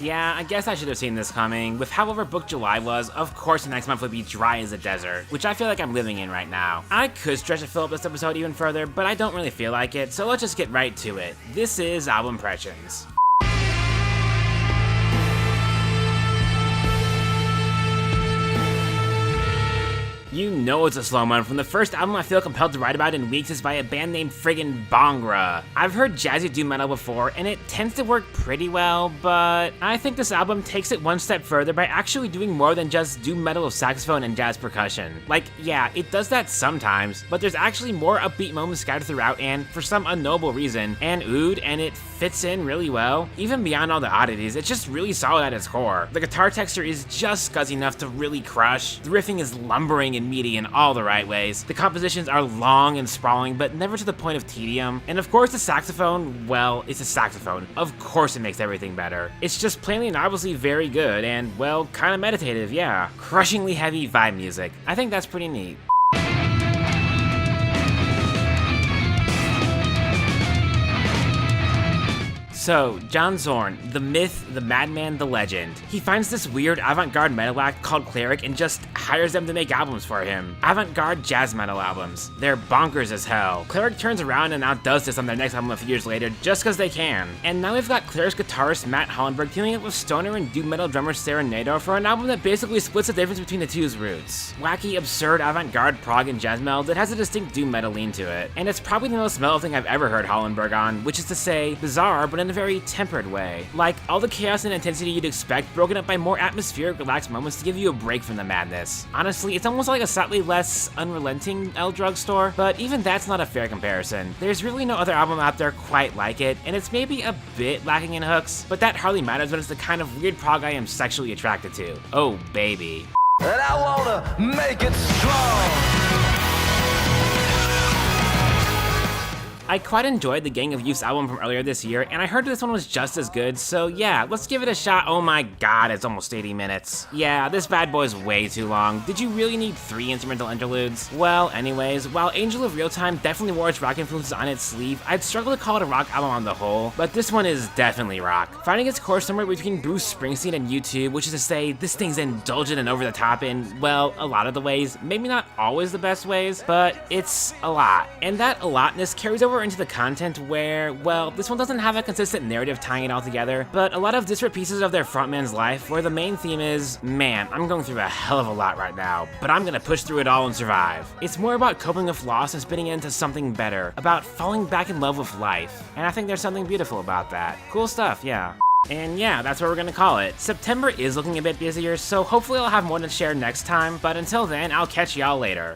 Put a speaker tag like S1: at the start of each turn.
S1: Yeah, I guess I should have seen this coming. With how overbooked July was, of course the next month would be dry as a desert, which I feel like I'm living in right now. I could stretch and fill up this episode even further, but I don't really feel like it, so let's just get right to it. This is Albumpressions. You know it's a slow one. From the first album I feel compelled to write about in weeks is by a band named friggin' Bong-Ra. I've heard jazzy doom metal before, and it tends to work pretty well, but I think this album takes it one step further by actually doing more than just doom metal with saxophone and jazz percussion. Like, yeah, it does that sometimes, but there's actually more upbeat moments scattered throughout, and for some unknowable reason, and oud, and it fits in really well. Even beyond all the oddities, it's just really solid at its core. The guitar texture is just scuzzy enough to really crush. The riffing is lumbering and meaty in all the right ways. The compositions are long and sprawling, but never to the point of tedium. And of course the saxophone, well, it's a saxophone. Of course it makes everything better. It's just plainly and obviously very good and, well, kind of meditative, yeah. Crushingly heavy vibe music. I think that's pretty neat. So, John Zorn, the myth, the madman, the legend. He finds this weird avant-garde metal act called Cleric and just hires them to make albums for him. Avant-garde jazz metal albums. They're bonkers as hell. Cleric turns around and outdoes this on their next album a few years later just cause they can. And now we've got Cleric's guitarist Matt Hollenberg teaming up with stoner and doom metal drummer Sarah Nadeau for an album that basically splits the difference between the two's roots. Wacky, absurd avant-garde prog and jazz metal that has a distinct doom metal lean to it. And it's probably the most metal thing I've ever heard Hollenberg on, which is to say, bizarre but in a very tempered way. Like, all the chaos and intensity you'd expect broken up by more atmospheric, relaxed moments to give you a break from the madness. Honestly, it's almost like a slightly less unrelenting L Drugstore, but even that's not a fair comparison. There's really no other album out there quite like it, and it's maybe a bit lacking in hooks, but that hardly matters when it's the kind of weird prog I am sexually attracted to. Oh, baby.
S2: And I wanna make it strong.
S1: I quite enjoyed the Gang of Youth's album from earlier this year, and I heard this one was just as good, so yeah, let's give it a shot. Oh my god, it's almost 80 minutes. Yeah, this bad boy's way too long. Did you really need 3 instrumental interludes? Well, anyways, while Angel of Real Time definitely wore its rock influences on its sleeve, I'd struggle to call it a rock album on the whole, but this one is definitely rock. Finding its core somewhere between Bruce Springsteen and U2, which is to say, this thing's indulgent and over the top in, well, a lot of the ways, maybe not always the best ways, but it's a lot. And that a lotness carries over into the content where, well, this one doesn't have a consistent narrative tying it all together, but a lot of disparate pieces of their frontman's life where the main theme is, man, I'm going through a hell of a lot right now, but I'm gonna push through it all and survive. It's more about coping with loss and spinning it into something better, about falling back in love with life, and I think there's something beautiful about that. Cool stuff, yeah. And yeah, that's what we're gonna call it. September is looking a bit busier, so hopefully I'll have more to share next time, but until then, I'll catch y'all later.